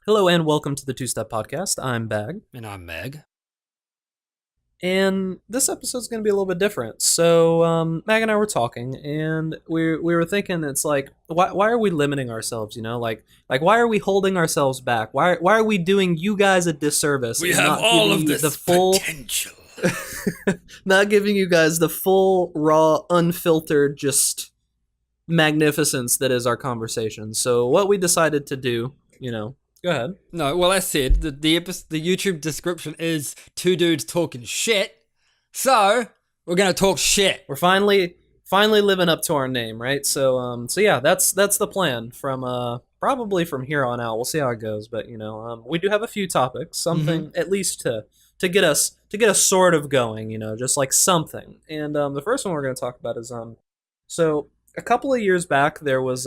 Hello and welcome to the Two Step Podcast. I'm Bag, And I'm Meg. and this episode's going to be a little bit different. So, Mag and I were talking, and we were thinking, it's like, why are we limiting ourselves? Like why are we holding ourselves back? Why are we doing you guys a disservice? We and have not all giving of you this the full, potential. not giving you guys the full, raw, unfiltered, just magnificence that is our conversation. So, what we decided to do, go ahead. No, well, as said, the YouTube description is two dudes talking shit. So we're gonna talk shit. We're finally living up to our name, right? So yeah, that's the plan from probably from here on out. We'll see how it goes, but we do have a few topics, something at least to get us sort of going, just like something. And the first one we're going to talk about is so a couple of years back there was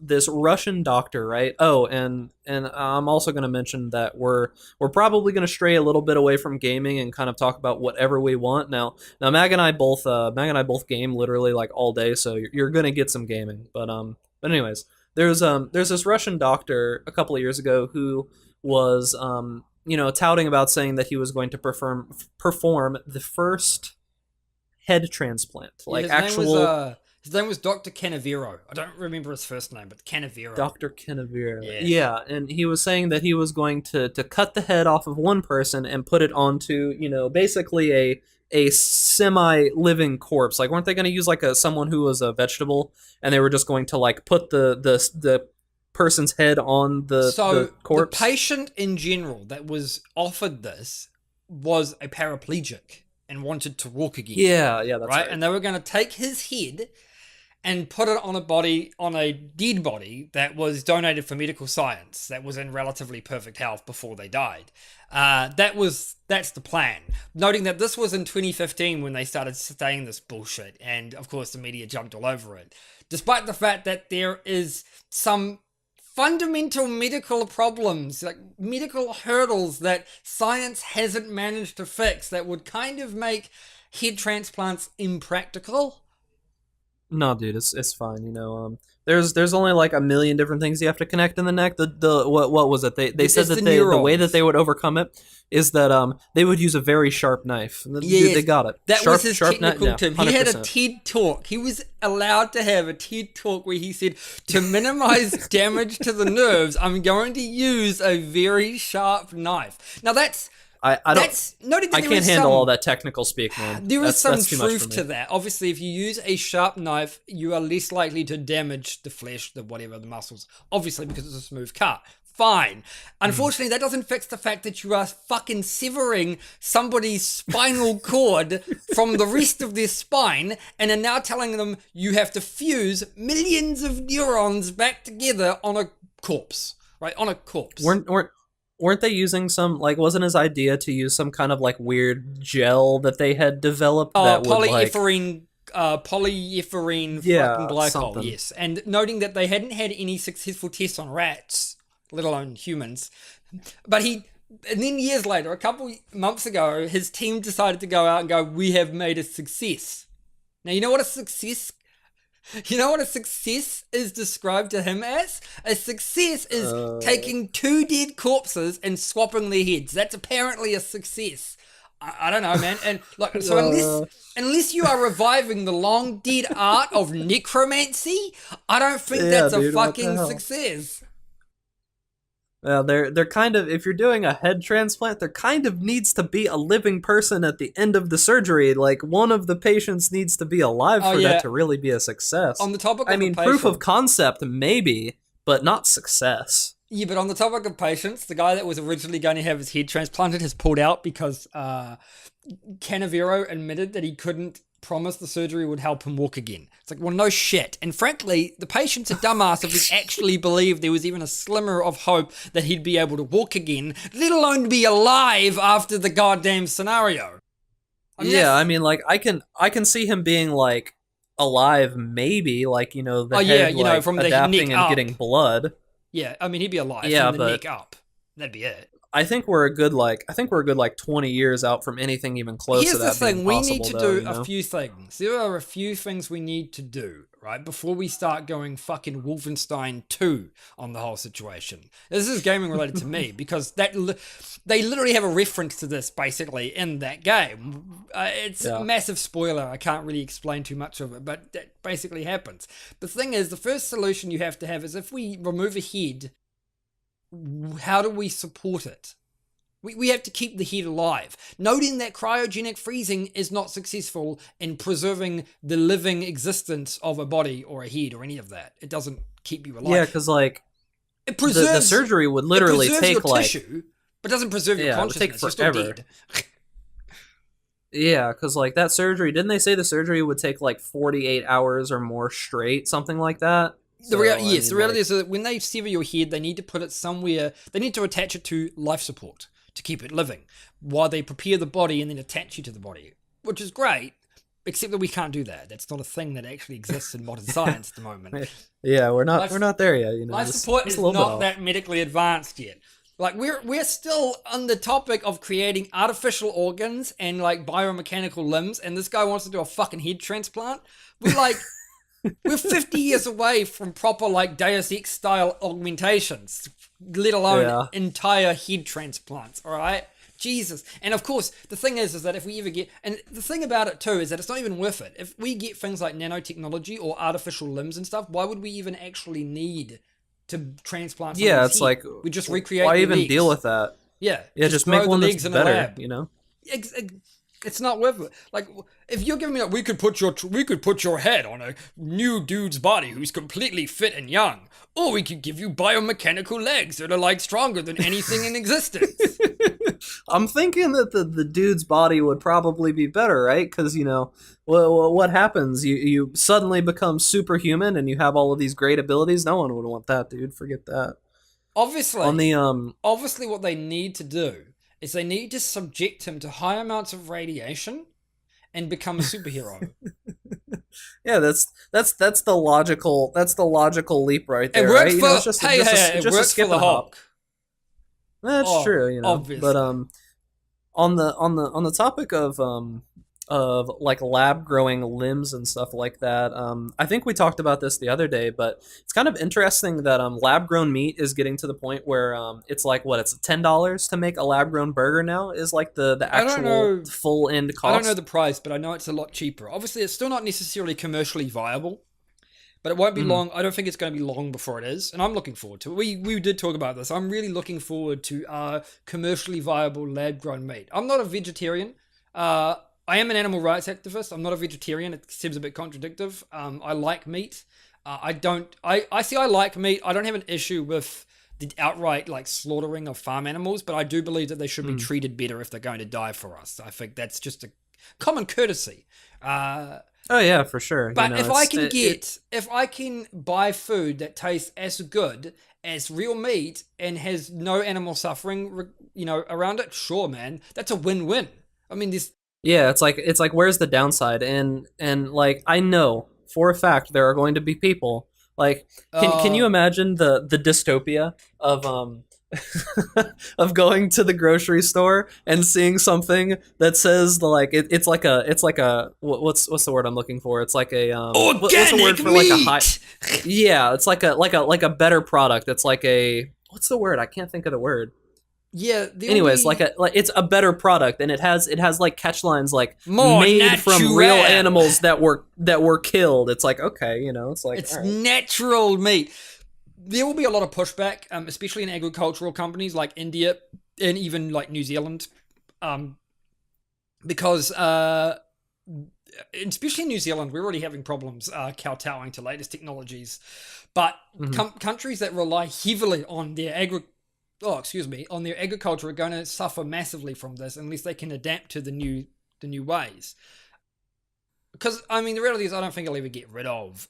this Russian doctor, right? Oh, and I'm also going to mention that we're probably going to stray a little bit away from gaming and kind of talk about whatever we want. Now Mag and I both game literally like all day, so you're going to get some gaming. But anyways, there's this Russian doctor a couple of years ago who was touting about saying that he was going to perform the first head transplant, like actual. His name was Dr. Canavero. I don't remember his first name, but Canavero. Dr. Kenavir. Yeah. Yeah, and he was saying that he was going to cut the head off of one person and put it onto, basically a semi-living corpse. Like, weren't they going to use like someone who was a vegetable, and they were just going to like put the person's head on the corpse? The patient in general that was offered this was a paraplegic and wanted to walk again. Yeah, that's right. And they were going to take his head and put it on a dead body that was donated for medical science, that was in relatively perfect health before they died. That's the plan. Noting that this was in 2015 when they started saying this bullshit, and of course the media jumped all over it. Despite the fact that there is some fundamental medical problems, like medical hurdles that science hasn't managed to fix, that would kind of make head transplants impractical. No, dude, it's fine. There's only like a million different things you have to connect in the neck. The what was it? They said that the way that they would overcome it is that they would use a very sharp knife. Dude, they got it. That sharp, was his sharp technical knife. term. Yeah, he had a 100%. TED talk. He was allowed to have a TED talk where he said, to minimize damage to the nerves, I'm going to use a very sharp knife. Now that's I can't handle all that technical speak, man. There is some that's too much truth for me. to that. Obviously, if you use a sharp knife, you are less likely to damage the flesh, the muscles. Obviously, because it's a smooth cut. Fine. Unfortunately, that doesn't fix the fact that you are fucking severing somebody's spinal cord from the rest of their spine and are now telling them you have to fuse millions of neurons back together on a corpse. Right? On a corpse. Weren't they using some, like, wasn't his idea to use some kind of like weird gel that they had developed that would polyethylene fucking glycol, something. yes. And noting that they hadn't had any successful tests on rats, let alone humans. And then years later, a couple months ago, his team decided to go out and go, we have made a success. Now, you know what a success is described to him as? A success is taking two dead corpses and swapping their heads. That's apparently a success. I don't know, man. And like, so unless you are reviving the long dead art of necromancy, I don't think that's a fucking success. They're kind of, if you're doing a head transplant, there kind of needs to be a living person at the end of the surgery. Like, one of the patients needs to be alive for that to really be a success. On the topic of proof of concept, maybe, but not success. Yeah, but on the topic of patients, the guy that was originally going to have his head transplanted has pulled out because Canavero admitted that he couldn't promise the surgery would help him walk again. It's like, well, no shit. And frankly, the patient's a dumbass if he actually believed there was even a slimmer of hope that he'd be able to walk again, let alone be alive after the goddamn scenario. I can see him being like alive, maybe, like, head, from the adapting neck and up. getting blood. Yeah, I mean, he'd be alive from the neck up. That'd be it. I think we're a good 20 years out from anything even close to that. Here's the thing: being we possible, need to though, do a few things. There are a few things we need to do, right? Before we start going fucking Wolfenstein 2 on the whole situation. This is gaming related to me because they literally have a reference to this basically in that game. It's a Yeah. massive spoiler. I can't really explain too much of it, but that basically happens. The thing is, the first solution you have to have is if we remove a head, how do we support it? We have to keep the head alive. Noting that cryogenic freezing is not successful in preserving the living existence of a body or a head or any of that. It doesn't keep you alive. Yeah, because like it preserves the surgery would literally take your like tissue, but doesn't preserve your yeah, it would take consciousness. You're still forever. dead. Yeah, because like that surgery, didn't they say the surgery would take like 48 hours or more straight, something like that? The So, reality is that when they sever your head, they need to put it somewhere. They need to attach it to life support to keep it living, while they prepare the body and then attach you to the body, which is great. Except that we can't do that. That's not a thing that actually exists in modern science at the moment. yeah, we're not there yet. You know, Life just- support just is a little bit not off. that medically advanced yet. Like we're still on the topic of creating artificial organs and like biomechanical limbs, and this guy wants to do a fucking head transplant. We're like we're 50 years away from proper like Deus Ex style augmentations, let alone entire head transplants. All right. Jesus. And of course, the thing is that if we ever get, and the thing about it too is that it's not even worth it. If we get things like nanotechnology or artificial limbs and stuff, why would we even actually need to transplant somebody's Yeah, it's head? like We just recreate why the even legs. deal with that? Yeah. Yeah, just grow make the one legs that's in a better. lab. You know. It's not worth it. Like, if you're giving me, we could put your head on a new dude's body who's completely fit and young, or we could give you biomechanical legs that are like stronger than anything in existence. I'm thinking that the dude's body would probably be better, right? Because what happens? You suddenly become superhuman and you have all of these great abilities. No one would want that, dude. Forget that. Obviously, On the obviously, what they need to do is they need to subject him to high amounts of radiation and become a superhero. yeah, that's the logical leap right there. It worked right? for It's just, it just a worked skip for the and a hop. Hulk. That's true, Obviously. But on the topic of like lab growing limbs and stuff like that, I think we talked about this the other day, but it's kind of interesting that lab grown meat is getting to the point where it's like it's $10 to make a lab grown burger now is like the actual full end cost. I don't know the price, but I know it's a lot cheaper. Obviously, it's still not necessarily commercially viable. But it won't be long. I don't think it's going to be long before it is. And I'm looking forward to it. We did talk about this. I'm really looking forward to commercially viable lab-grown meat. I'm not a vegetarian. I am an animal rights activist. I'm not a vegetarian. It seems a bit contradictory. I like meat. I like meat. I don't have an issue with the outright like slaughtering of farm animals, but I do believe that they should be treated better if they're going to die for us. I think that's just a common courtesy. Oh yeah, for sure. But if I can buy food that tastes as good as real meat and has no animal suffering, around it, sure, man, that's a win-win. I mean, this. Yeah, it's like where's the downside? And like I know for a fact there are going to be people like can you imagine the dystopia of of going to the grocery store and seeing something that says it's like a what's the word I'm looking for? It's like a organic what's the word for meat? like a high? Yeah, it's like a better product. It's like a what's the word? I can't think of the word. Yeah. Anyways, like it's a better product, and it has like catch lines like More made from natural. real animals that were killed. It's like okay, it's like it's all right. natural meat. There will be a lot of pushback, especially in agricultural companies like India and even like New Zealand, because especially in New Zealand, we're already having problems kowtowing to latest technologies. But countries that rely heavily on their on their agriculture are going to suffer massively from this unless they can adapt to the new ways. Because, I mean, the reality is I don't think I'll ever get rid of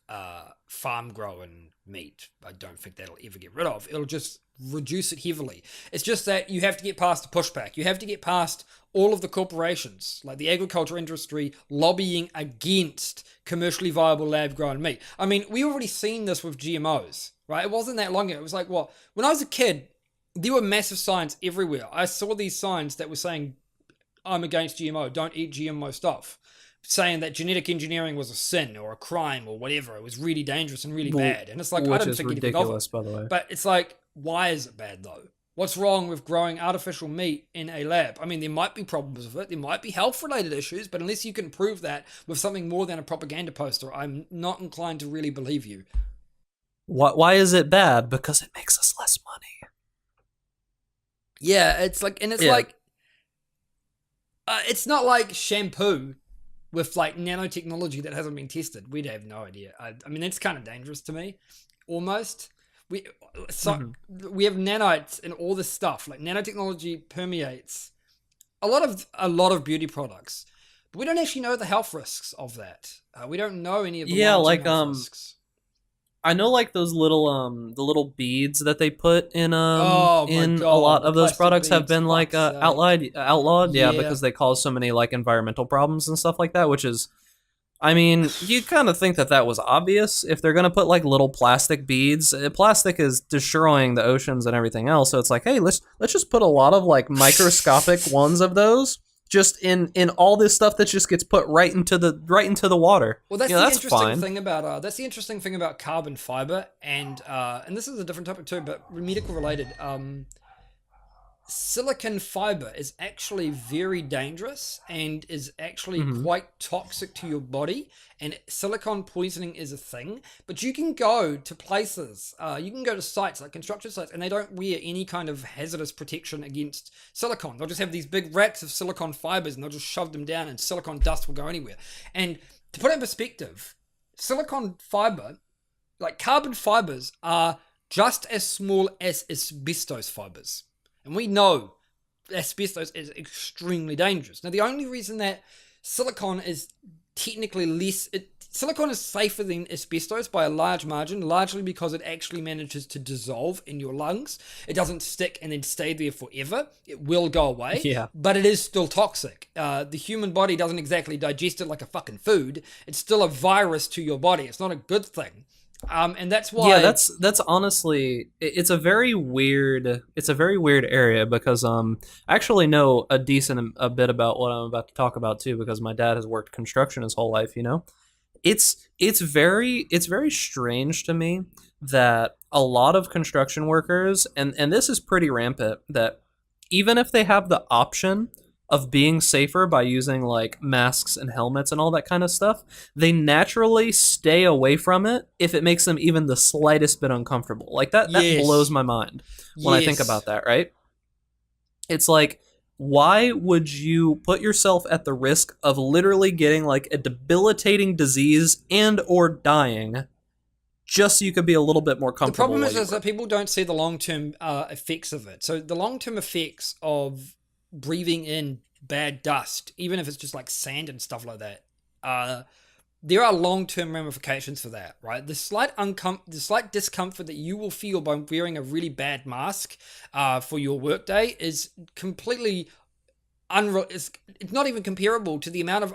farm-grown meat. I don't think that'll ever get rid of. It'll just reduce it heavily. It's just that you have to get past the pushback. You have to get past all of the corporations, like the agriculture industry, lobbying against commercially viable lab-grown meat. I mean, we already seen this with GMOs, right? It wasn't that long ago. It was like, what? When I was a kid, there were massive signs everywhere. I saw these signs that were saying, I'm against GMO, don't eat GMO stuff. saying that genetic engineering was a sin or a crime or whatever. It was really dangerous and really Well, bad. And it's like, I which didn't is think anything of it. ridiculous, by the way. But it's like, why is it bad though? What's wrong with growing artificial meat in a lab? I mean, there might be problems with it. There might be health related issues, but unless you can prove that with something more than a propaganda poster, I'm not inclined to really believe you. Why is it bad? Because it makes us less money. Yeah, it's like, and it's Yeah. like, it's not like shampoo with like nanotechnology that hasn't been tested. We'd have no idea. I mean, that's kind of dangerous to me, almost. We we have nanites and all this stuff. Like nanotechnology permeates a lot of beauty products, but we don't actually know the health risks of that. We don't know any of the Yeah, long-term like health risks. I know like those little the little beads that they put Oh my in a god, lot the of those plastic products have beads, been like fuck's sake. outlawed, yeah, Yeah. because they cause so many like environmental problems and stuff like that, which is I mean, you kind of think that that was obvious if they're going to put like little plastic beads. Plastic is destroying the oceans and everything else, so it's like, hey, let's just put a lot of like microscopic ones of those just in all this stuff that just gets put right into the water. Well, that's You know, the that's interesting fine. thing about carbon fiber, and this is a different topic too, but medical related. Silicon fiber is actually very dangerous and is actually Hmm. quite toxic to your body. And silicon poisoning is a thing. But you can go to places, you can go to sites like construction sites, and they don't wear any kind of hazardous protection against silicon. They'll just have these big racks of silicon fibers and they'll just shove them down, and silicon dust will go anywhere. And to put it in perspective, silicon fiber, like carbon fibers, are just as small as asbestos fibers. And we know asbestos is extremely dangerous. Now, the only reason that silicon is technically silicon is safer than asbestos by a large margin, largely because it actually manages to dissolve in your lungs. It doesn't stick and then stay there forever. It will go away, Yeah. but it is still toxic. The human body doesn't exactly digest it like a fucking food. It's still a virus to your body. It's not a good thing. And that's Yeah, why. that's honestly it's a very weird area because I actually know a bit about what I'm about to talk about too because my dad has worked construction his whole life, you know. It's very strange to me that a lot of construction workers and this is pretty rampant that even if they have the option of being safer by using like masks and helmets and all that kind of stuff, they naturally stay away from it if it makes them even the slightest bit uncomfortable. Like that blows Yes. my mind when I think Yes. about that, right? It's like why would you put yourself at the risk of literally getting like a debilitating disease and or dying just so you could be a little bit more The comfortable problem while you is that work? people don't see the long term effects of it. So the long term effects of breathing in bad dust, even if it's just like sand and stuff like that, there are long term ramifications for that, right? The slight discomfort that you will feel by wearing a really bad mask for your workday is completely unreal. It's not even comparable to the amount of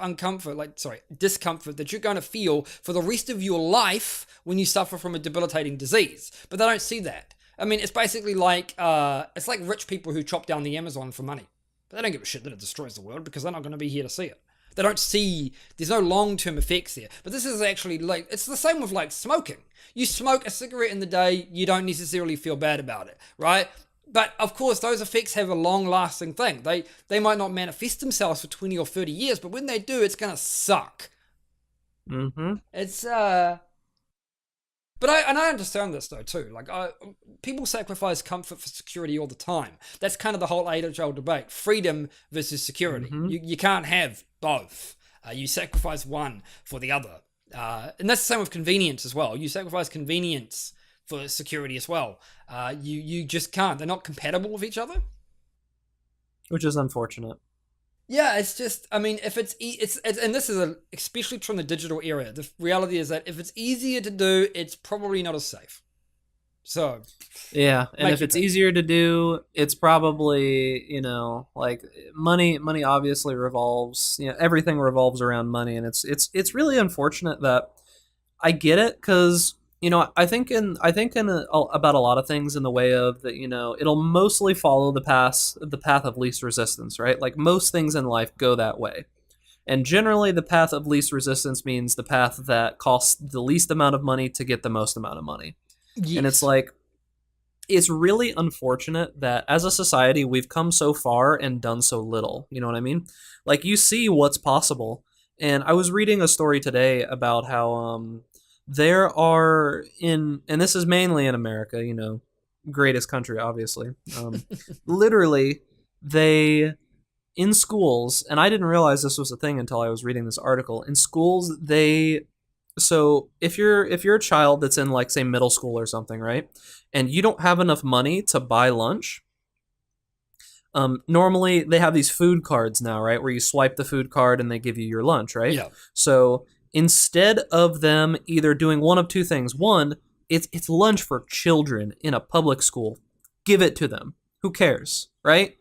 discomfort that you're going to feel for the rest of your life when you suffer from a debilitating disease. But they don't see that. I mean, it's basically like it's like rich people who chop down the Amazon for money. But they don't give a shit that it destroys the world because they're not going to be here to see it. They don't see, there's no long term effects there. But this is actually like, it's the same with like smoking. You smoke a cigarette in the day, you don't necessarily feel bad about it, right? But of course, those effects have a long lasting thing. They might not manifest themselves for 20 or 30 years, but when they do, it's going to suck. Mm-hmm. It's, but I understand this though too. Like people sacrifice comfort for security all the time. That's kind of the whole age-old debate: freedom versus security. Mm-hmm. You can't have both. You sacrifice one for the other, and that's the same with convenience as well. You sacrifice convenience for security as well. You just can't. They're not compatible with each other. Which is unfortunate. Yeah, it's just. I mean, if it's and this is especially from the digital era. The reality is that if it's easier to do, it's probably not as safe. So Yeah, and make if your it's pick. easier to do, it's probably, you know, like money obviously revolves, you know, everything revolves around money and it's really unfortunate that I get it cuz you know, I think in about a lot of things in the way of that, you know, it'll mostly follow the path of least resistance, right? Like most things in life go that way. And generally, the path of least resistance means the path that costs the least amount of money to get the most amount of money. And it's Yes. like, it's really unfortunate that as a society, we've come so far and done so little. You know what I mean? Like, you see what's possible. And I was reading a story today about how there are and this is mainly in America, greatest country, obviously. Literally, they in schools, and I didn't realize this was a thing until I was reading this article. In schools, so if you're a child that's in, like, say, middle school or something, right, and you don't have enough money to buy lunch, normally they have these food cards now, right, where you swipe the food card and they give you your lunch, right? Yeah. So instead of them either doing one of two things, one, it's lunch for children in a public school, give it to them. Who cares, right?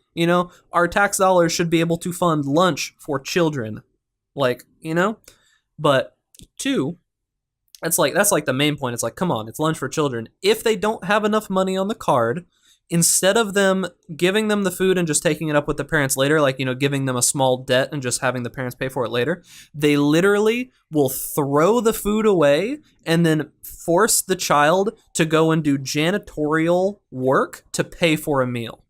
Our tax dollars should be able to fund lunch for children, like, but two, that's like the main point. It's like, come on, it's lunch for children. If they don't have enough money on the card, instead of them giving them the food and just taking it up with the parents later, like, giving them a small debt and just having the parents pay for it later, they literally will throw the food away and then force the child to go and do janitorial work to pay for a meal.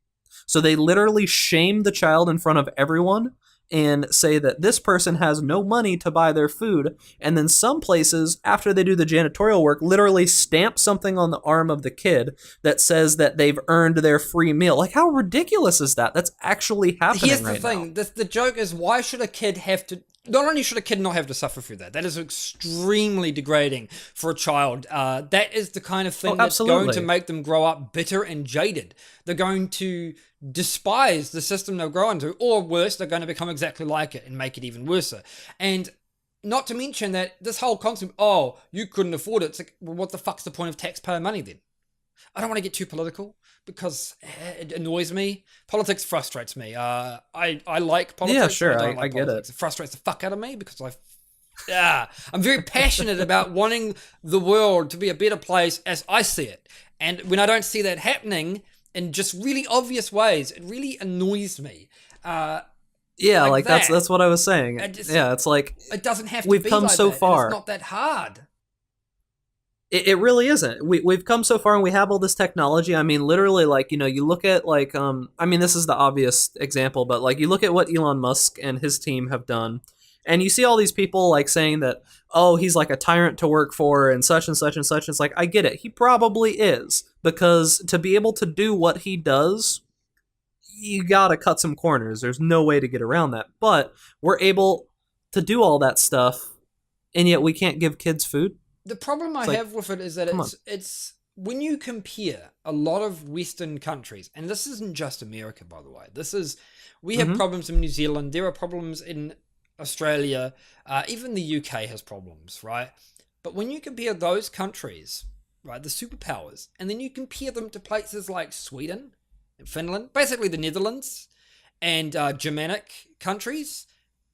So they literally shame the child in front of everyone and say that this person has no money to buy their food. And then some places, after they do the janitorial work, literally stamp something on the arm of the kid that says that they've earned their free meal. Like, how ridiculous is that? That's actually happening Here's the right thing. now. The joke is, why should a kid have to... Not only should a kid not have to suffer through that, that is extremely degrading for a child. That is the kind of thing that's going to make them grow up bitter and jaded. They're going to despise the system they'll grow into, or worse, they're going to become exactly like it and make it even worse. And not to mention that this whole concept, oh, you couldn't afford it. It's like, well, what the fuck's the point of taxpayer money then? I don't want to get too political because it annoys me. Politics frustrates me. I like politics. Yeah, sure, I don't like I get politics. it. It frustrates the fuck out of me because I'm very passionate about wanting the world to be a better place as I see it. And when I don't see that happening in just really obvious ways, it really annoys me. Yeah, like that's what I was saying. Yeah, it's like, it doesn't have to we've be come like so that, far. it's not that hard. It really isn't. We've come so far and we have all this technology. I mean, literally, like, you look at, like, I mean, this is the obvious example, but, like, you look at what Elon Musk and his team have done, and you see all these people, like, saying that, oh, he's like a tyrant to work for and such and such and such. It's like, I get it. He probably is, because to be able to do what he does, you gotta cut some corners. There's no way to get around that. But we're able to do all that stuff, and yet we can't give kids food. The problem I have with it is that it's when you compare a lot of Western countries, and this isn't just America, by the way. We have problems in New Zealand. There are problems in Australia. Even the UK has problems, right? But when you compare those countries, right, the superpowers, and then you compare them to places like Sweden and Finland, basically the Netherlands, and Germanic countries,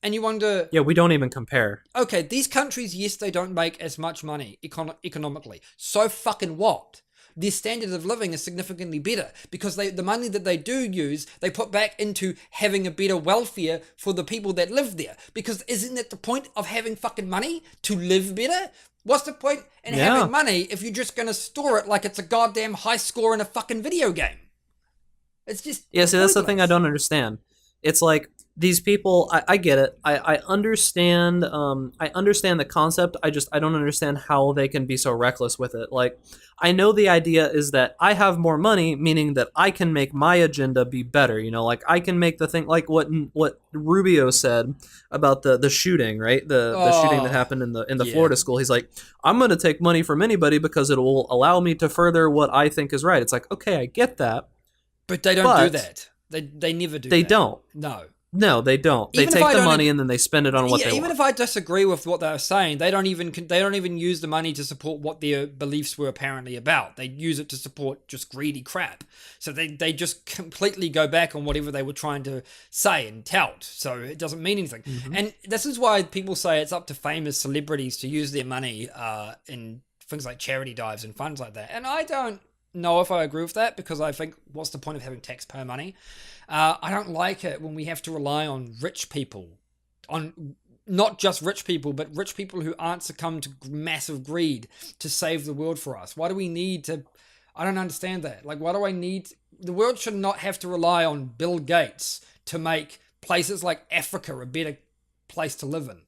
and you wonder... Yeah, we don't even compare. Okay, these countries, yes, they don't make as much money economically. So fucking what? Their standard of living is significantly better because the money that they do use, they put back into having a better welfare for the people that live there. Because isn't that the point of having fucking money? To live better? What's the point in having money if you're just going to store it like it's a goddamn high score in a fucking video game? It's just... Yeah, see, that's the thing I don't understand. It's like, these people, I get it. I understand. I understand the concept. I don't understand how they can be so reckless with it. Like, I know the idea is that I have more money, meaning that I can make my agenda be better. Like, I can make the thing, like what Rubio said about the shooting, right? The shooting that happened in the Florida school. He's like, I'm going to take money from anybody because it will allow me to further what I think is right. It's like, okay, I get that, but they don't do that. They never do. They that. don't. No, they don't. They take the money and then they spend it on what they want. Even if I disagree with what they're saying, they don't even use the money to support what their beliefs were apparently about. They use it to support just greedy crap. So they just completely go back on whatever they were trying to say and tout. So it doesn't mean anything. Mm-hmm. And this is why people say it's up to famous celebrities to use their money in things like charity dives and funds like that. And I don't know if I agree with that, because I think, what's the point of having taxpayer money? I don't like it when we have to rely on rich people, on not just rich people, but rich people who aren't succumbed to massive greed to save the world for us? Why do we need to? I don't understand that. Like, why do I need? The world should not have to rely on Bill Gates to make places like Africa a better place to live in.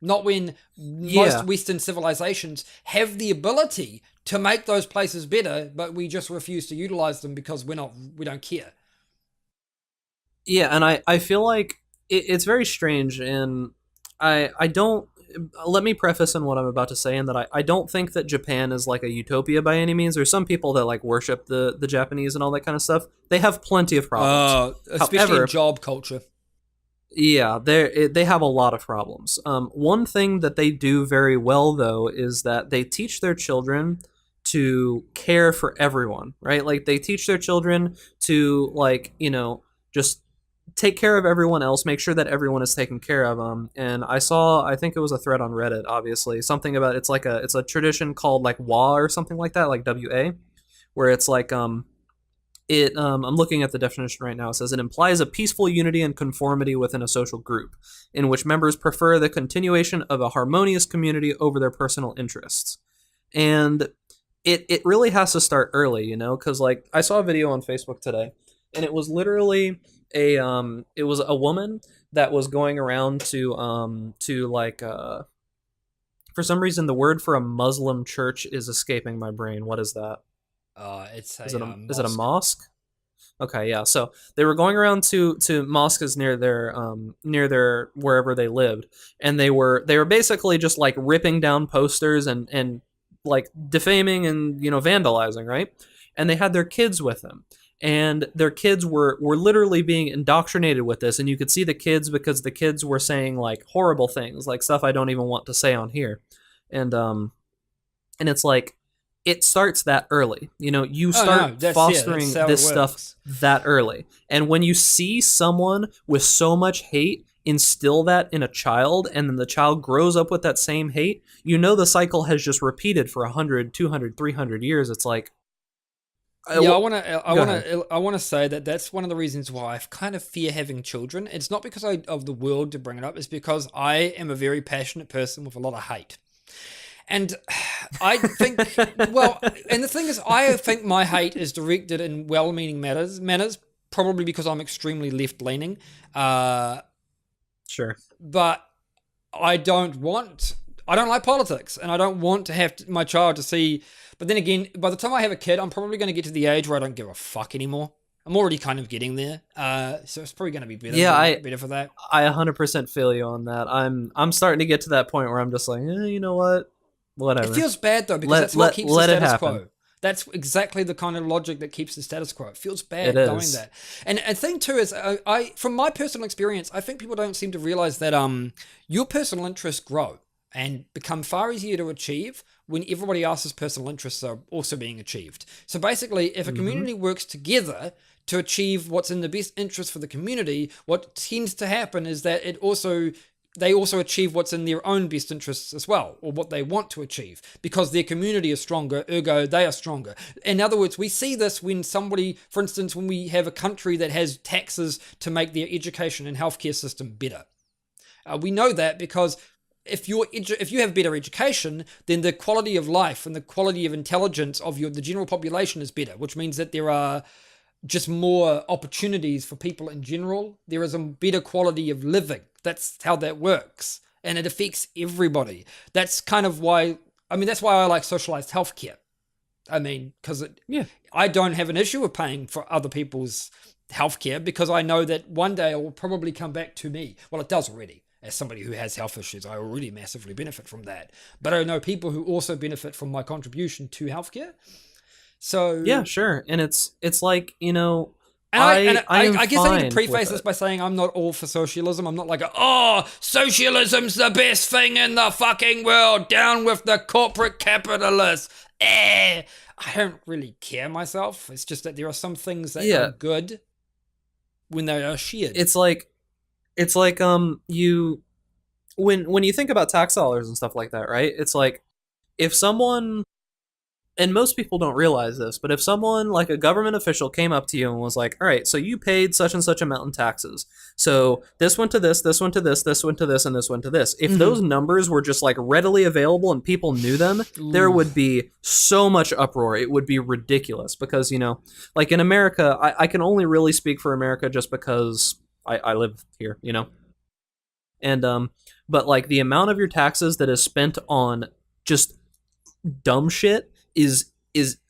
Not when most Yeah. Western civilizations have the ability to make those places better, but we just refuse to utilize them because we don't care. Yeah, and I feel like it's very strange, and I don't. Let me preface in what I'm about to say, in that I don't think that Japan is like a utopia by any means. There's some people that like worship the Japanese and all that kind of stuff. They have plenty of problems. Especially in However, job culture. yeah, they have a lot of problems. One thing that they do very well though is that they teach their children to care for everyone, right? Like they teach their children to like just take care of everyone else, make sure that everyone is taken care of. And I think it was a thread on Reddit, obviously, something about it's a tradition called like WA or something like that, like WA, where it's like I'm looking at the definition right now. It says it implies a peaceful unity and conformity within a social group, in which members prefer the continuation of a harmonious community over their personal interests. And it really has to start early, because like I saw a video on Facebook today, and it was literally it was a woman that was going around to like for some reason the word for a Muslim church is escaping my brain. What is that? It's Is it a is it a mosque. mosque? Okay, yeah. So they were going around to mosques near their wherever they lived, and they were basically just like ripping down posters and like defaming and vandalizing, right? And they had their kids with them, and their kids were literally being indoctrinated with this, and you could see the kids because the kids were saying like horrible things, like stuff I don't even want to say on here, and it's like it starts that early. You Oh no, start that's fostering how it this stuff works. that early. And when you see someone with so much hate instill that in a child, and then the child grows up with that same hate, the cycle has just repeated for 100, 200, 300 years. It's like, Yeah, I go want ahead. to, I want to say that that's one of the reasons why I kind of fear having children. It's not because of the world to bring it up. It's because I am a very passionate person with a lot of hate. And I think, well, and the thing is, I think my hate is directed in well-meaning manners, probably because I'm extremely left-leaning. Uh, Sure. but I don't like politics, and I don't want to have my child to see. But then again, by the time I have a kid, I'm probably going to get to the age where I don't give a fuck anymore. I'm already kind of getting there, so it's probably going to be Yeah, better for that. I 100% feel you on that. I'm starting to get to that point where I'm just like, you know what? It Whatever. feels bad though because Let that's what let keeps the let it status happen. quo. That's exactly the kind of logic that keeps the status quo. It feels It bad doing is. that. And a thing too is, from my personal experience, I think people don't seem to realize that your personal interests grow and become far easier to achieve when everybody else's personal interests are also being achieved. So basically, if a Hmm. community works together to achieve what's in the best interest for the community, what tends to happen is that they also achieve what's in their own best interests as well, or what they want to achieve, because their community is stronger, ergo they are stronger. In other words, we see this when somebody, for instance, when we have a country that has taxes to make their education and healthcare system better. We know that because if you have better education, then the quality of life and the quality of intelligence of the general population is better, which means that there are just more opportunities for people in general. There is a better quality of living. That's how that works. And it affects everybody. That's kind of why, that's why I like socialized healthcare. Because Yeah. I don't have an issue with paying for other people's healthcare because I know that one day it will probably come back to me. Well, it does already. As somebody who has health issues, I already massively benefit from that. But I know people who also benefit from my contribution to healthcare. Yeah, So sure. And it's like, And I am I guess I need to fine preface with this it. by saying I'm not all for socialism. I'm not like, socialism's the best thing in the fucking world. Down with the corporate capitalists. I don't really care myself. It's just that there are some things that are Yeah, good when they are shared. it's like you when you think about tax dollars and stuff like that, right? It's like if someone and most people don't realize this, but if someone like a government official came up to you and was like, all right, so you paid such and such amount in taxes. So this went to this went to this went to this, and this went to this. If those numbers were just like readily available and people knew them, there Ooh. would be so much uproar. It would be ridiculous because, like in America, I can only really speak for America just because I live here, And but like the amount of your taxes that is spent on just dumb shit is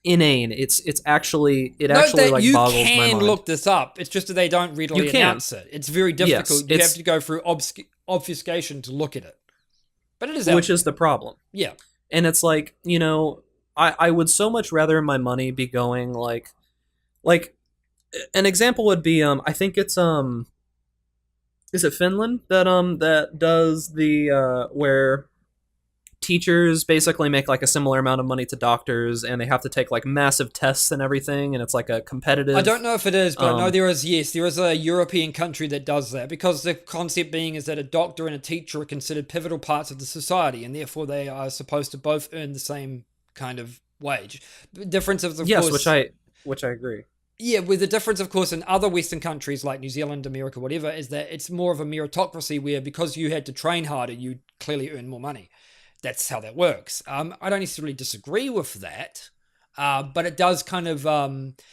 inane. It's actually Note actually that like you boggles my can mind. look this up. It's just that they don't You readily can. announce it. It's very Yes, difficult. You have it's to go through obfuscation to look at it. But it is out which there. is the problem. Yeah. And it's like, I would so much rather my money be going like an example would be I think it's is it Finland that does the where teachers basically make like a similar amount of money to doctors and they have to take like massive tests and everything and it's like a I competitive don't know if it is, but I know um there is, yes, there is a European country that does that because the concept being is that a doctor and a teacher are considered pivotal parts of the society and therefore they are supposed to both earn the same kind of wage. The difference of yes, course, which I agree. yeah, with the difference, of course, in other Western countries like New Zealand, America, whatever, is that it's more of a meritocracy where because you had to train harder, you clearly earn more money. That's how that works. I don't necessarily disagree with that, but it does kind of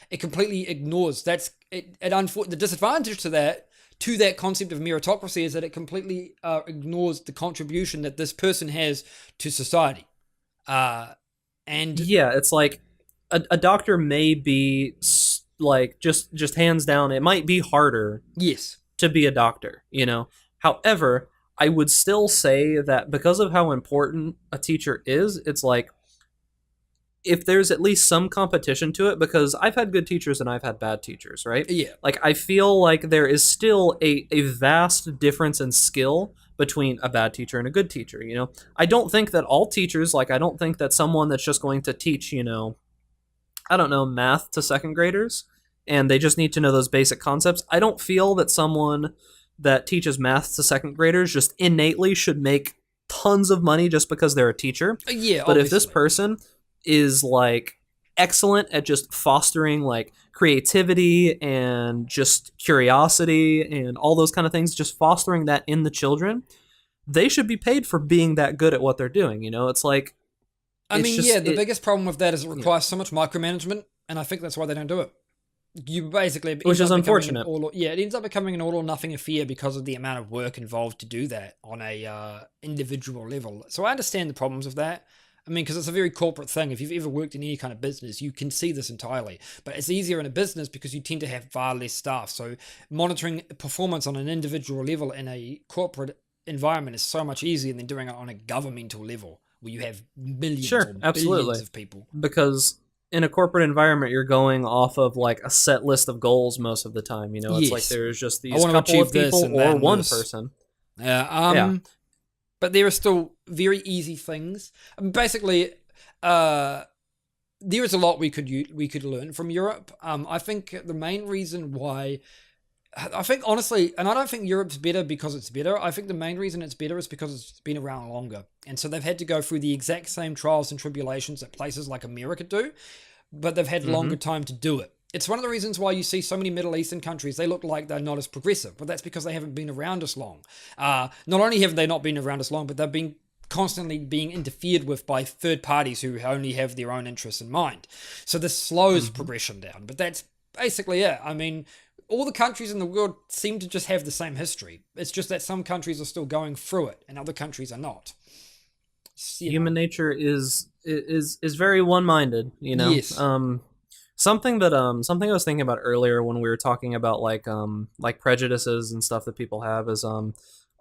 it completely ignores the disadvantage to that concept of meritocracy is that it completely ignores the contribution that this person has to society. Uh, and Yeah, it's like a doctor may be like just hands down it might be harder yes, to be a doctor. However, I would still say that because of how important a teacher is, it's like if there's at least some competition to it, because I've had good teachers and I've had bad teachers, right? yeah, Like I feel like there is still a vast difference in skill between a bad teacher and a good teacher. I don't think that all teachers, like I don't think that someone that's just going to teach, I don't know, math to second graders and they just need to know those basic concepts. I don't feel that someone that teaches math to second graders just innately should make tons of money just because they're a teacher. yeah, But if this obviously. person is like excellent at just fostering like creativity and just curiosity and all those kind of things, just fostering that in the children, they should be paid for being that good at what they're doing. It's like I it's mean, yeah, just the biggest problem with that is it yeah, requires so much micromanagement, and I think that's why they don't do it. You basically it which ends is up becoming unfortunate. it ends up becoming an all or nothing affair because of the amount of work involved to do that on a individual level. So I understand the problems of that. I mean, because it's a very corporate thing. If you've ever worked in any kind of business, you can see this entirely. But it's easier in a business because you tend to have far less staff. So monitoring performance on an individual level in a corporate environment is so much easier than doing it on a governmental level where you have millions Sure, or billions absolutely. of people. Because in a corporate environment, you're going off of like a set list of goals most of the time. It's like Yes, there's just I these want to couple of achieve this people and that or and one this. person. Yeah. Yeah. But there are still very easy things. Basically, there is a lot we could learn from Europe. I think the main reason why I think honestly, and I don't think Europe's better because it's better. I think the main reason it's better is because it's been around longer, and so they've had to go through the exact same trials and tribulations that places like America do, but they've had longer time to do it. It's one of the reasons why you see so many Middle Eastern countries, they look like they're not as progressive, but that's because they haven't been around as long. Not only have they not been around as long, but they've been constantly being interfered with by third parties who only have their own interests in mind. So this slows progression down, but that's basically it. I mean, all the countries in the world seem to just have the same history. It's just that some countries are still going through it and other countries are not. Human nature is very one-minded. Yes. Something I was thinking about earlier when we were talking about like prejudices and stuff that people have is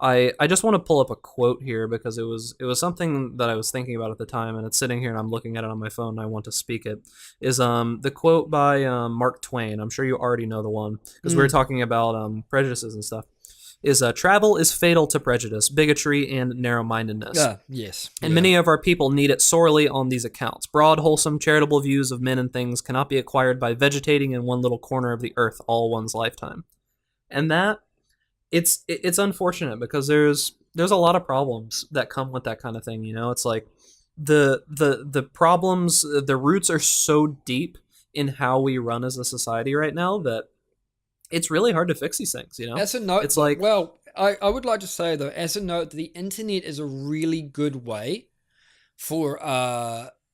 I just want to pull up a quote here because it was something that I was thinking about at the time and it's sitting here and I'm looking at it on my phone and I want to speak it. Is the quote by Mark Twain. I'm sure you already know the one because we were talking about prejudices and stuff. Is travel is fatal to prejudice, bigotry, and narrow-mindedness. Yes. And many of our people need it sorely on these accounts. Broad, wholesome, charitable views of men and things cannot be acquired by vegetating in one little corner of the earth all one's lifetime. And that it's unfortunate because there's a lot of problems that come with that kind of thing. It's like the problems, the roots are so deep in how we run as a society right now that it's really hard to fix these things. As a note, It's though, like, well, I would like to say, though, as a note, the internet is a really good way for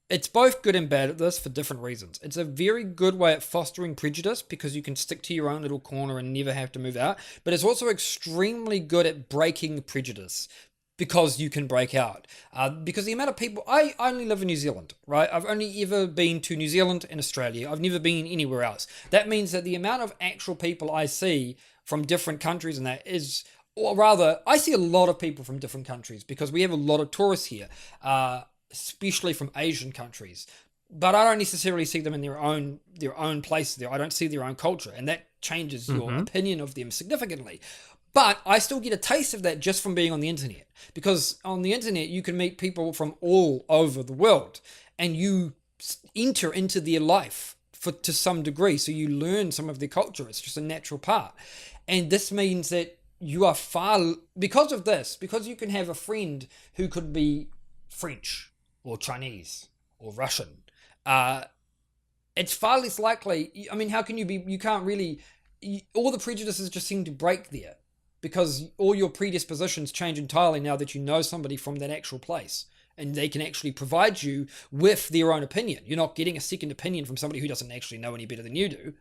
it's both good and bad at this for different reasons. It's a very good way at fostering prejudice because you can stick to your own little corner and never have to move out, but it's also extremely good at breaking prejudice because you can break out. Because the amount of people, I only live in New Zealand, right? I've only ever been to New Zealand and Australia. I've never been anywhere else. That means that the amount of actual people I see from different countries and that is, or rather, I see a lot of people from different countries because we have a lot of tourists here, especially from Asian countries. But I don't necessarily see them in their own place. There, I don't see their own culture, and that changes your mm-hmm. opinion of them significantly. But I still get a taste of that just from being on the internet, because on the internet you can meet people from all over the world, and you enter into their life to some degree, so you learn some of their culture. It's just a natural part, and this means that you are far because of this, because you can have a friend who could be French or Chinese or Russian. It's far less likely. I mean, how can you be? You can't really. All the prejudices just seem to break there because all your predispositions change entirely now that you know somebody from that actual place and they can actually provide you with their own opinion. You're not getting a second opinion from somebody who doesn't actually know any better than you do.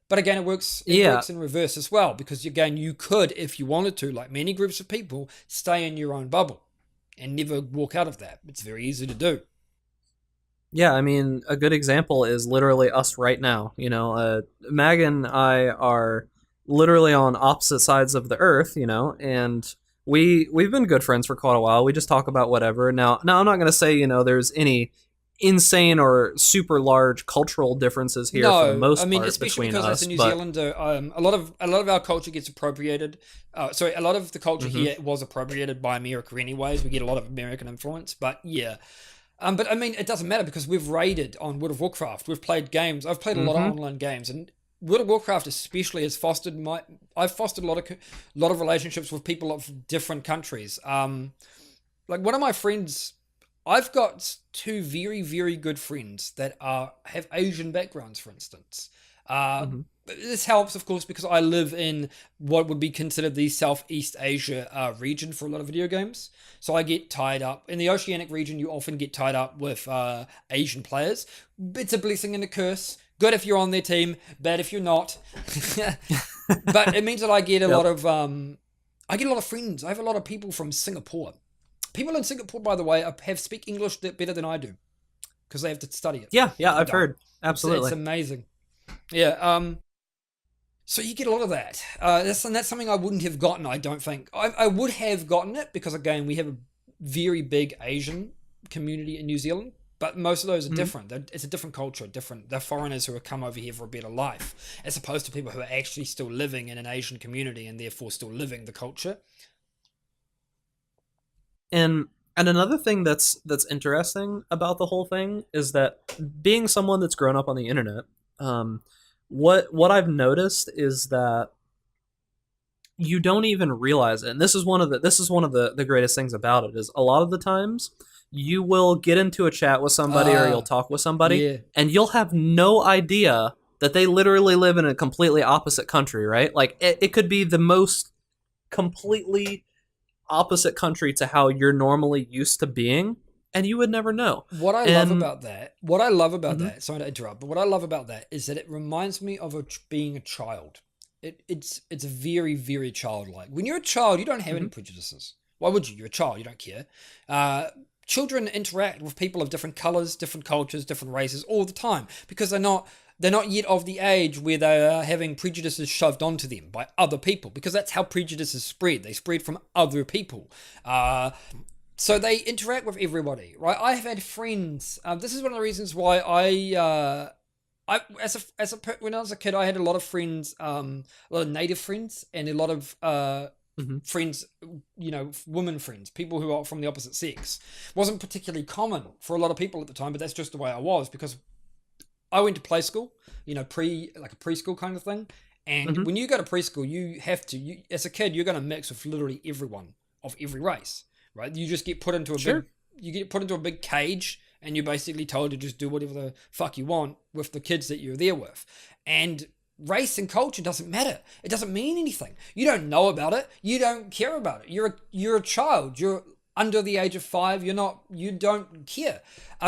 But again, it works. It Yeah. works in reverse as well because again, you could, if you wanted to, like many groups of people, stay in your own bubble and never walk out of that. It's very easy to do. Yeah, I mean, a good example is literally us right now. Mag and I are literally on opposite sides of the earth, and we've been good friends for quite a while. We just talk about whatever. Now I'm not gonna say there's any insane or super large cultural differences here for the No, I most mean, part especially between because as a us, New but Zealander, a lot of our culture gets appropriated. Sorry, a lot of the culture mhm, here was appropriated by America, anyways. We get a lot of American influence, but yeah. But I mean, it doesn't matter because we've raided on World of Warcraft. We've played games. I've played a lot of mhm, online games, and World of Warcraft especially has fostered my. I've fostered a lot of relationships with people of different countries. Like one of my friends, I've got two very very good friends that have Asian backgrounds, for instance. Uh, mhm. this helps, of course, because I live in what would be considered the Southeast Asia region for a lot of video games. So I get tied up in the Oceanic region. You often get tied up with Asian players. It's a blessing and a curse. Good if you're on their team, bad if you're not. But it means that I get a Yep. lot of I get a lot of friends. I have a lot of people from Singapore. People in Singapore, by the way, have speak English better than I do because they have to study it. Yeah, yeah, I I've don't. heard. It's Absolutely. amazing. Yeah. So you get a lot of that. That's something I wouldn't have gotten. I don't think I would have gotten it because again we have a very big Asian community in New Zealand, but most of those are Mhm. different. It's a different culture, different. They're foreigners who have come over here for a better life, as opposed to people who are actually still living in an Asian community and therefore still living the culture. And another thing that's interesting about the whole thing is that being someone that's grown up on the internet, um, what I've noticed is that you don't even realize it. And this is one of the greatest things about it is a lot of the times you will get into a chat with somebody or you'll Ah, talk with somebody yeah. and you'll have no idea that they literally live in a completely opposite country, right? Like it could be the most completely opposite country to how you're normally used to being, and you would never know. And What I love about mhm, that, sorry to interrupt, but what I love about that is that it reminds me of being a child. It's very very childlike. When you're a child, you don't have any mhm, prejudices. Why would you? You're a child. You don't care. Uh, Children interact with people of different colors, different cultures, different races all the time because they're not yet of the age where they are having prejudices shoved onto them by other people because that's how prejudices spread. They spread from other people. So they interact with everybody, right? I have had friends. This is one of the reasons why when I was a kid, I had a lot of friends, a lot of native friends, and a lot of mhm, friends, women friends, people who are from the opposite sex. Wasn't particularly common for a lot of people at the time, but that's just the way I was because I went to play school, like a preschool kind of thing. And mhm. when you go to preschool, you have to, as a kid, you're going to mix with literally everyone of every race, right? You just get put into a big, Sure. you get put into a big cage and you're basically told to just do whatever the fuck you want with the kids that you're there with. And race and culture doesn't matter. It doesn't mean anything. You don't know about it. You don't care about it. You're a child. You're under the age of 5. You don't care.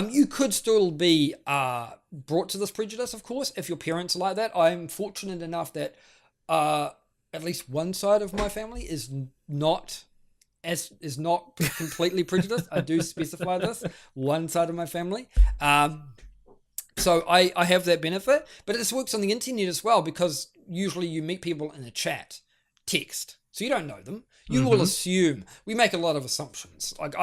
You could still be brought to this prejudice, of course, if your parents are like that. I'm fortunate enough that at least one side of my family is not completely prejudiced. I do specify this. One side of my family. So I have that benefit, but this works on the internet as well, because usually you meet people in a chat, text, so you don't know them. You will assume. We make a lot of assumptions. Like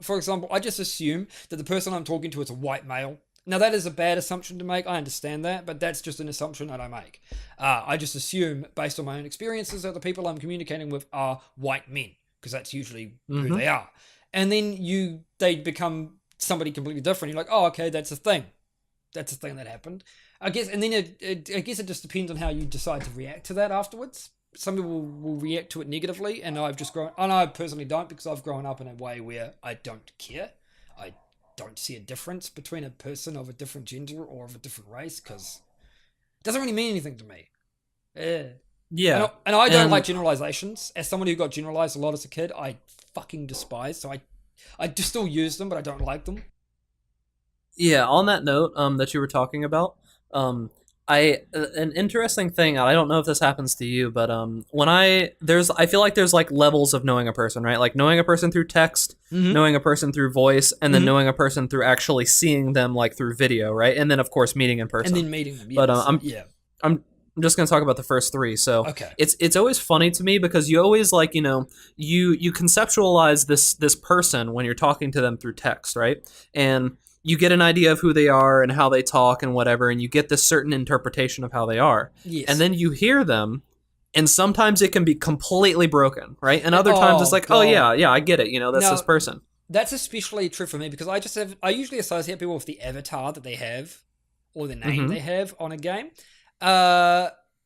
for example, I just assume that the person I'm talking to is a white male. Now that is a bad assumption to make. I understand that, but that's just an assumption that I make. I just assume, based on my own experiences, that the people I'm communicating with are white men, because that's usually who they are. And then they become somebody completely different. You're like, oh, okay, that's a thing. That's a thing that happened, I guess. And then I guess it just depends on how you decide to react to that afterwards. Some people will react to it negatively, and I personally don't, because I've grown up in a way where I don't care. I don't see a difference between a person of a different gender or of a different race, because it doesn't really mean anything to me. Yeah. And I don't like generalizations. As someone who got generalized a lot as a kid, I fucking despise. So I just still use them, but I don't like them. Yeah, on that note that you were talking about, an interesting thing, I don't know if this happens to you, but I feel like there's like levels of knowing a person, right? Like knowing a person through text, knowing a person through voice, and then knowing a person through actually seeing them like through video, right? And then of course meeting in person. And then meeting them. Yes. But I'm just going to talk about the first 3. So okay. It's always funny to me, because you always like, you conceptualize this person when you're talking to them through text, right? And you get an idea of who they are and how they talk and whatever, and you get this certain interpretation of how they are. Yes. And then you hear them, and sometimes it can be completely broken, right? And other times it's like, God. Oh yeah, I get it. That's this person. That's especially true for me, because I usually associate people with the avatar that they have, or the name they have on a game.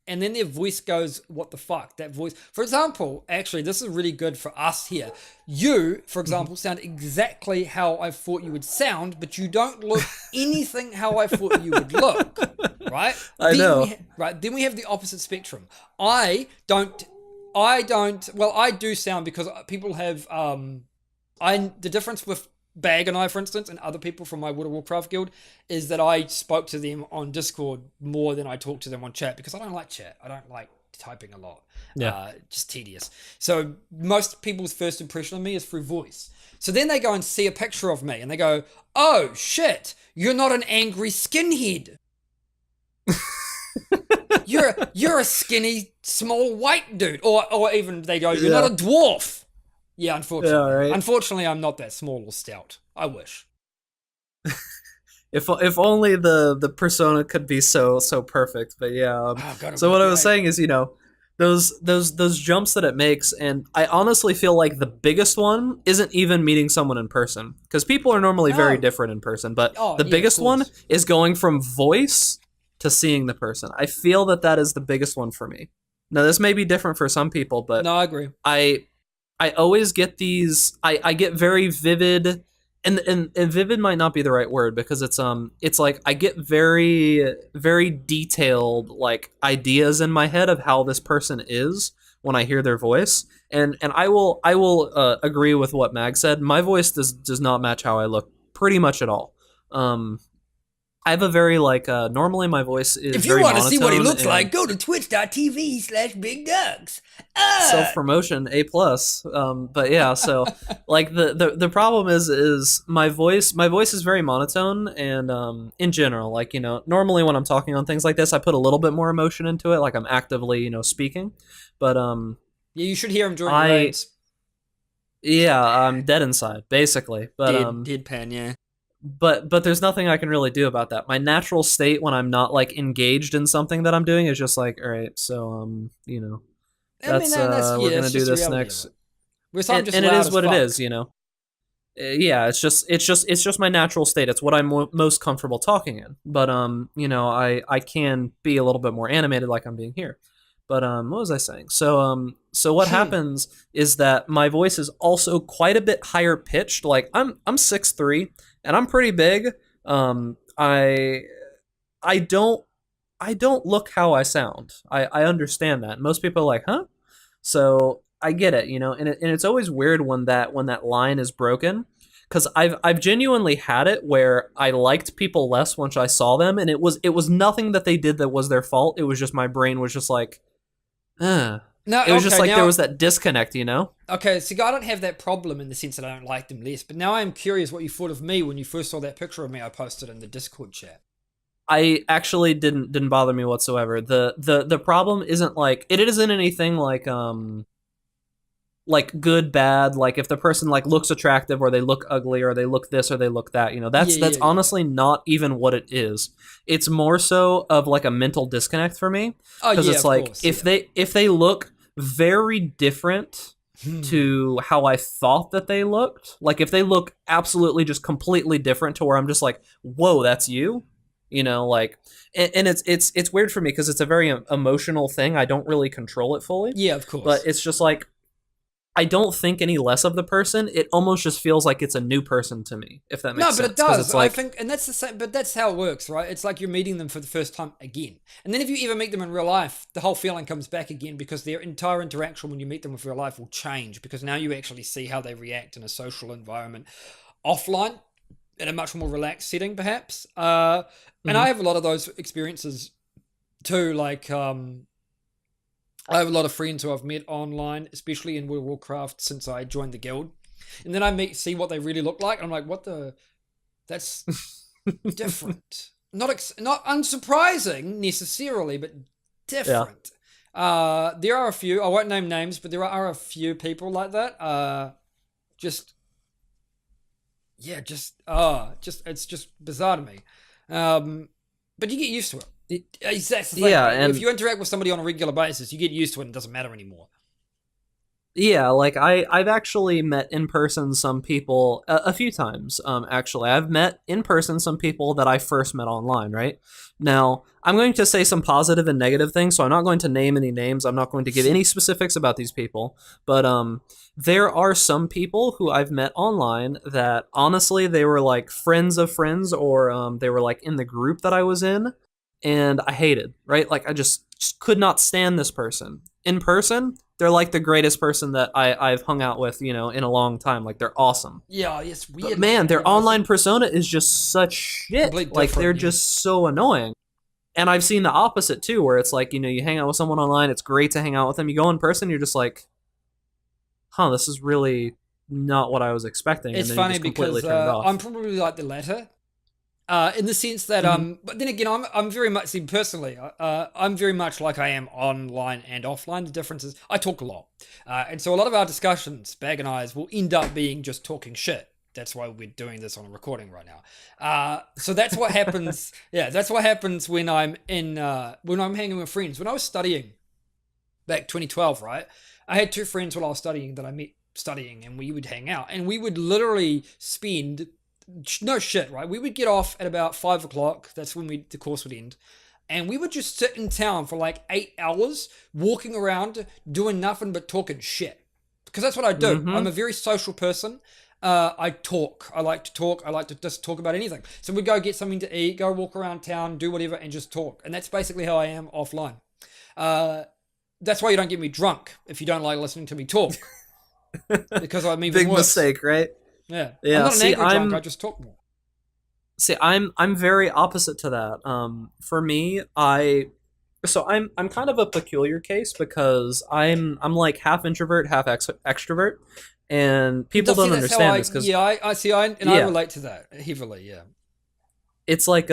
And then their voice goes, what the fuck? That voice. For example, actually, this is really good for us here. You, for example, sound exactly how I thought you would sound, but you don't look anything how I thought you would look. Right? I know. Then we have the opposite spectrum. I do sound, because people have, the difference with Bag and I, for instance, and other people from my World of Warcraft guild, is that I spoke to them on Discord more than I talked to them on chat, because I don't like chat. I don't like typing a lot. Yeah. Just tedious. So most people's first impression of me is through voice. So then they go and see a picture of me and they go, oh shit, you're not an angry skinhead. You're a skinny, small white dude. Or even they go, you're not a dwarf. Yeah, unfortunately. Yeah, right. Unfortunately, I'm not that small or stout. I wish. If only the persona could be so perfect. But yeah. So what I was saying is, those jumps that it makes, and I honestly feel like the biggest one isn't even meeting someone in person, because people are normally very different in person. But the biggest one is going from voice to seeing the person. I feel that is the biggest one for me. Now, this may be different for some people, but no, I agree. I always get these. I get very vivid, and vivid might not be the right word, because it's like I get very very detailed like ideas in my head of how this person is when I hear their voice, and I will agree with what Mag said. My voice does not match how I look pretty much at all. I have a very normally my voice is if very you want to see what he monotone looks like, go to twitch.tv/BigDucks. Self-promotion A+. But yeah, so like the problem is my voice is very monotone, and in general, like, normally when I'm talking on things like this, I put a little bit more emotion into it, like I'm actively, speaking. But yeah, you should hear him during raids. Yeah, I'm dead inside, basically. But deadpan, yeah. But there's nothing I can really do about that. My natural state when I'm not like engaged in something that I'm doing is just like, all right, so we're gonna do this next. And it is what it is, Yeah, it's just my natural state. It's what I'm most comfortable talking in. But I can be a little bit more animated, like I'm being here. But what was I saying? So what happens is that my voice is also quite a bit higher pitched. Like I'm 6'3" and I'm pretty big. Um, I I don't I don't look how I sound. I understand that. Most people are like, huh? So I get it, and it's always weird when that line is broken, because I've genuinely had it where I liked people less once I saw them, and it was nothing that they did that was their fault. It was just my brain was just like, uh. No, It was just okay, like there now, was that disconnect. okay, see, I don't have that problem in the sense that I don't like them less, but now I'm curious what you thought of me when you first saw that picture of me I posted in the Discord chat. I actually didn't bother me whatsoever. The problem isn't like it isn't anything like good bad, like if the person like looks attractive or they look ugly or they look this or they look that, Yeah, that's yeah, yeah. honestly not even what it is. It's more so of like a mental disconnect for me, Oh, because yeah, it's of like course, if yeah. they look very different Hmm. to how I thought that they looked, like if they look absolutely just completely different to where I'm just like, whoa, that's you, like, and it's weird for me because it's a very emotional thing. I don't really control it fully, Yeah, of but course. it's just like I don't think any less of the person. It almost just feels like it's a new person to me, if that No, makes but it sense. Because does. it's I like, think, and that's the same. But that's how it works, right? It's like you're meeting them for the first time again, and then if you ever meet them in real life, the whole feeling comes back again because their entire interaction when you meet them in real life will change because now you actually see how they react in a social environment offline in a much more relaxed setting, perhaps. And I mhm. have a lot of those experiences too. Like, I have a lot of friends who I've met online, especially in World of Warcraft since I joined the guild, and then I see what they really look like, and I'm like, what the? That's different. Not unsurprising necessarily, but Yeah. different. There are a few. I won't name names, but there are a few people like that. Just yeah, just it's just bizarre to me. But you get used to it. That's the thing, Yeah, right? If and you interact with somebody on a regular basis, you get used to it and it doesn't matter anymore. yeah, like I've actually met in person some people a few times. Actually, I've met in person some people that I first met online. Right now, I'm going to say some positive and negative things, so I'm not going to name any names. I'm not going to give any specifics about these people, but there are some people who I've met online that honestly they were like friends of friends, or they were like in the group that I was in, and I hated. Right, like I just could not stand this person in person. They're like the greatest person that I've hung out with, in a long time. Like they're awesome. Yeah, it's But weird, man, man. their Yeah, online persona is just such shit. complete Like they're different. Yeah. just so annoying. And I've seen the opposite too, where it's like, you hang out with someone online, it's great to hang out with them. You go in person, you're just like, huh, this is really not what I was expecting, and It's then you funny just completely because turn it I'm off. probably like the latter. In the sense that Mm-hmm. but then again I'm very much see personally I'm very much like I am online and offline. The difference is I talk a lot, and so a lot of our discussions, Bag and I's, will end up being just talking shit. That's why we're doing this on a recording right now. So that's what happens. Yeah, that's what happens when I'm in when I'm hanging with friends. When I was studying back 2012, right, I had two friends while I was studying that I met studying, and we would hang out and we would literally spend no shit, right? We would get off at about 5 o'clock. That's when the course would end. And we would just sit in town for like 8 hours, walking around, doing nothing but talking shit. Because that's what I do. I'm Mm-hmm. a very social person. I talk. I like to talk. I like to just talk about anything. So we'd go get something to eat, go walk around town, do whatever, and just talk. And that's basically how I am offline. Uh, that's why you don't get me drunk if you don't like listening to me talk, because I'm even Big worse. mistake, right? Yeah. I'm Yeah. not an angry drunk. I just talk more. I'm very opposite to that. For me, I'm kind of a peculiar case because I'm like half introvert, half extrovert, and people See, don't that's how I. understand this because Yeah, I see. I yeah, relate to that heavily. Yeah. it's like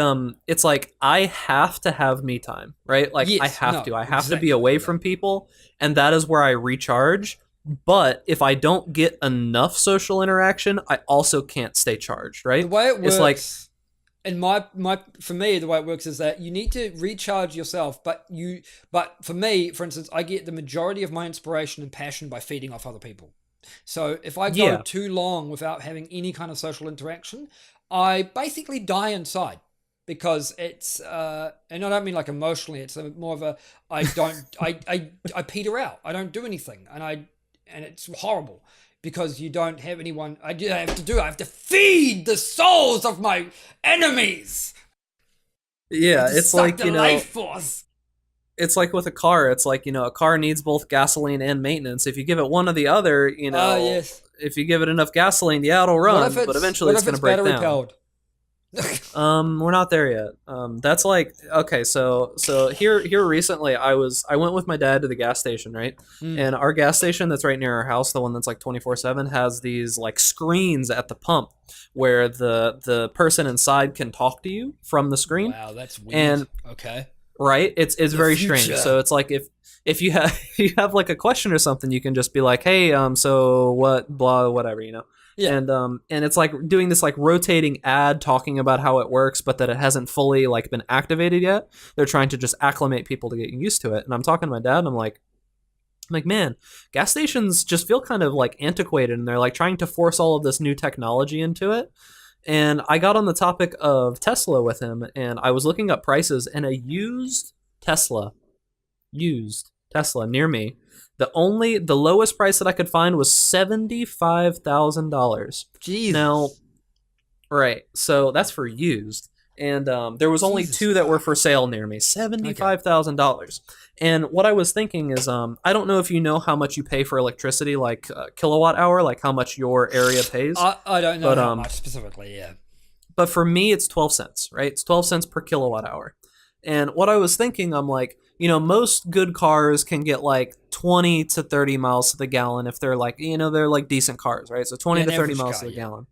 I have to have me time, right? Like I Yes. have No. to. I have to be Exactly. away Yeah. from people, and that is where I recharge. But if I don't get enough social interaction, I also can't stay charged, The right? way it It's like, works, and my for me, the way it works is that you need to recharge yourself, but for me, for instance, I get the majority of my inspiration and passion by feeding off other people. So if I go yeah, too long without having any kind of social interaction, I basically die inside because it's and I don't mean like emotionally. It's more of a I don't I peter out. I don't do anything, and it's horrible because you don't have anyone. I have to do. I have to feed the souls of my enemies. I have Yeah, to it's suck like, the life force. it's like with a car. It's like, a car needs both gasoline and maintenance. If you give it one or the other, Ah, yes. if you give it enough gasoline, yeah, it'll run, but eventually What it's if going it's to break battery down. powered? We're not there yet. That's like, okay, so here recently I went with my dad to the gas station, right? Mm. And our gas station that's right near our house, the one that's like 24/7, has these like screens at the pump where the person inside can talk to you from the screen. Wow, that's weird. And Okay. right, it's The very strange. future. So it's like if you have you have like a question or something, you can just be like, hey, so what, blah, whatever, Yeah. and it's like doing this like rotating ad talking about how it works, but that it hasn't fully like been activated yet. They're trying to just acclimate people to get used to it. And I'm talking to my dad, and I'm like, man, gas stations just feel kind of like antiquated, and they're like trying to force all of this new technology into it. And I got on the topic of Tesla with him, and I was looking up prices, and a Tesla, used Tesla near me, the lowest price that I could find was $75,000. Now, Jesus. right, so that's for used, and there was only Jesus two that were fuck. for sale near me, Okay. $75,000. And what I was thinking is, I don't know if you know how much you pay for electricity, like kilowatt hour, like how much your area pays, I don't know but how much specifically. Yeah. for me it's 12 cents, right? It's 12 cents per kilowatt hour. And what I was thinking, I'm like, most good cars can get like 20 to 30 miles to the gallon if they're like, they're like decent cars, right? So 20 Yeah, an to 30 average miles car. to the Yeah. gallon.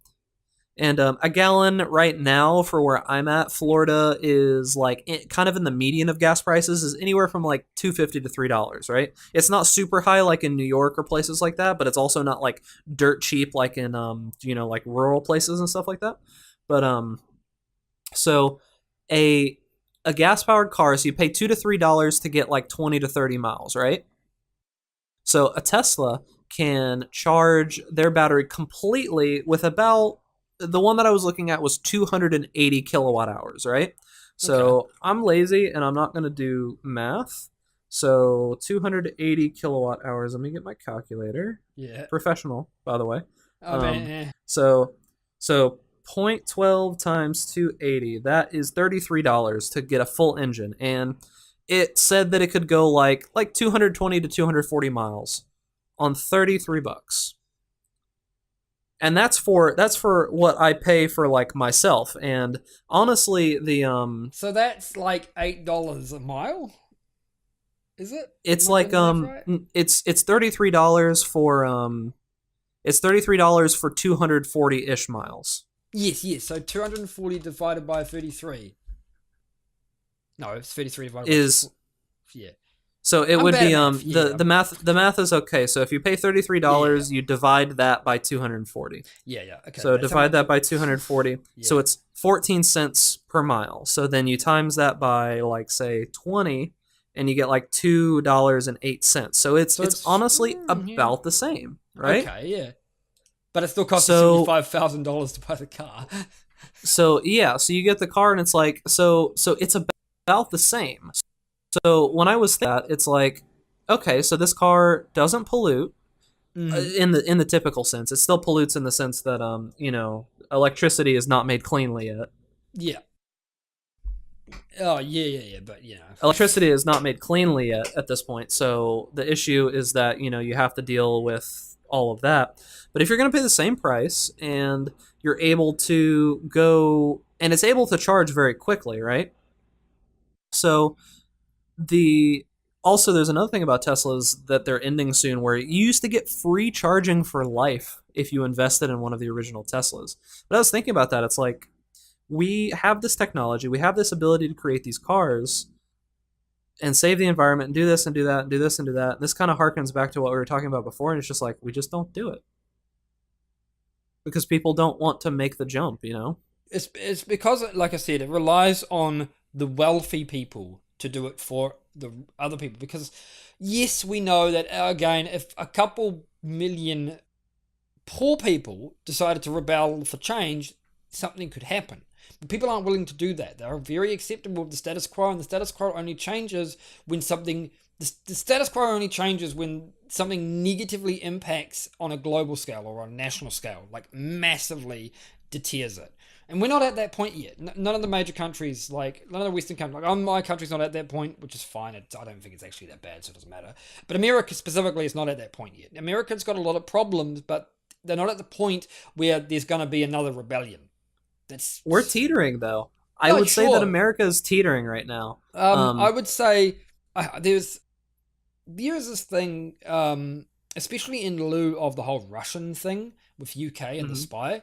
And a gallon right now for where I'm at, Florida, is like kind of in the median of gas prices, is anywhere from like $2.50 to $3, right? It's not super high like in New York or places like that, but it's also not like dirt cheap like in like rural places and stuff like that. But so a a gas powered car, so you pay $2 to $3 to get like 20 to 30 miles, right? So a Tesla can charge their battery completely with about, the one that I was looking at was 280 kilowatt hours, right? Okay. So I'm lazy and I'm not going to do math. So 280 kilowatt hours. Let me get my calculator. Yeah. Professional, by the way. I mean, Um, so so 0.12 times 280, that is $33 to get a full engine. And it said that it could go like 220 to 240 miles on 33 bucks. And that's for what I pay for like myself. And honestly, so that's like $8 a mile. Is it? it's Am I doing like the math right? it's $33 for it's $33 for 240-ish miles. Yes, yes. So 240 divided by 33. No, it's 33 divided by Is yeah. So it I'm would bad be at math. Yeah, the math is okay. So if you pay $33, yeah, you divide that by 240. yeah, yeah. Okay, So that's how divide much. that by 240. So Yeah. it's 14 cents per mile. So then you times that by like say 20 and you get like $2.08. So it's So it's it's honestly yeah. about the same, right? Okay, yeah. But it still costs you So $75,000 to buy the car. so yeah, so you get the car and it's like so it's about the same. So when I was that, it's like, okay, so this car doesn't pollute Hmm. in the typical sense. It still pollutes in the sense that electricity is not made cleanly yet. Yeah. Oh, yeah, yeah, yeah. But Electricity is not made cleanly yet at this point. So the issue is that you have to deal with all of that. But if you're going to pay the same price and you're able to go and it's able to charge very quickly, right? So the also there's another thing about Teslas that they're ending soon where you used to get free charging for life if you invested in one of the original Teslas. But I was thinking about that. It's like we have this technology, we have this ability to create these cars and save the environment and do this and do that and do this and do that. This kind of harkens back to what we were talking about before, and it's just like we just don't do it because people don't want to make the jump. it's because, like I said, it relies on the wealthy people to do it for the other people. Because yes, we know that again, if a couple million poor people decided to rebel for change, something could happen. But people aren't willing to do that. They're very acceptable of the status quo, and the status quo only changes when something. The status quo only changes when something negatively impacts on a global scale or on a national scale, like massively deters it. And we're not at that point yet. None of the major countries, like none of the Western countries, like my country's not at that point, which is fine. I don't think it's actually that bad, so it doesn't matter. But America specifically is not at that point yet. America's got a lot of problems, but they're not at the point where there's going to be another rebellion. We're teetering, though. I would say that America is teetering right now. I would say there's this thing, especially in lieu of the whole Russian thing with UK and the spy.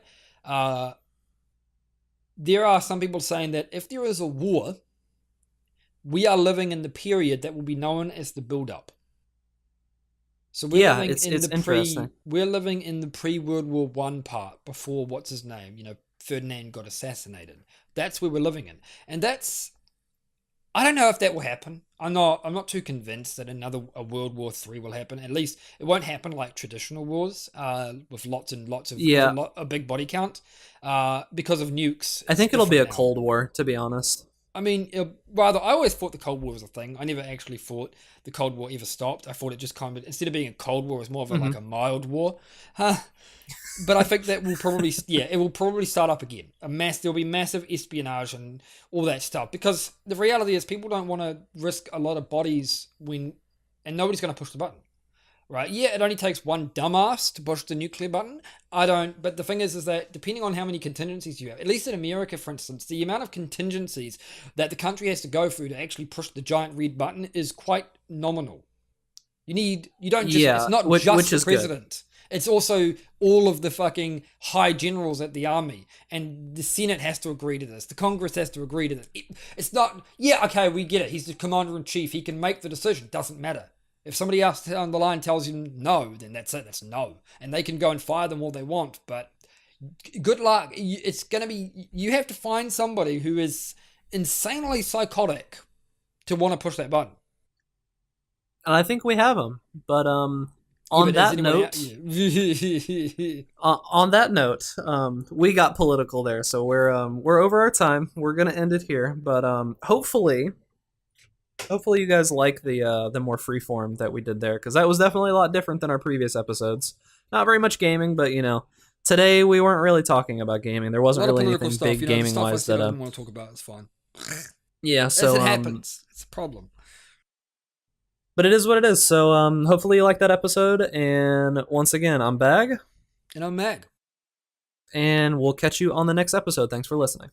There are some people saying that if there is a war, we are living in the period that will be known as the build-up. So we're living in the pre-World War I part, before what's his name, Ferdinand got assassinated. That's where we're living in, and I don't know if that will happen. I'm not too convinced that a World War III will happen. At least it won't happen like traditional wars, with lots and lots of a big body count, because of nukes. I think it'll be a Cold War, to be honest. I mean, I always thought the Cold War was a thing. I never actually thought the Cold War ever stopped. I thought it just kind of, instead of being a Cold War, it was more of like a mild war. But I think that will probably, it will probably start up again. There'll be massive espionage and all that stuff. Because the reality is people don't want to risk a lot of bodies and nobody's going to push the button. Right? Yeah, it only takes one dumbass to push the nuclear button. But the thing is that depending on how many contingencies you have, at least in America, for instance, the amount of contingencies that the country has to go through to actually push the giant red button is quite nominal. It's not just the president. Good. It's also all of the fucking high generals at the army, and the Senate has to agree to this. The Congress has to agree to this. It's not, okay, we get it. He's the commander-in-chief. He can make the decision. Doesn't matter. If somebody else on the line tells you no, then that's it. That's no. And they can go and fire them all they want, but good luck. It's going to be, you have to find somebody who is insanely psychotic to want to push that button. And I think we have them, but on that note, we got political there, so we're over our time. We're gonna end it here, but hopefully you guys like the more freeform that we did there, because that was definitely a lot different than our previous episodes. Not very much gaming, but today we weren't really talking about gaming. There wasn't really anything big gaming wise that I didn't want to talk about. It's fine. Yeah, so as it happens, it's a problem. But it is what it is. So hopefully you like that episode. And once again, I'm Bag. And I'm Mag. And we'll catch you on the next episode. Thanks for listening.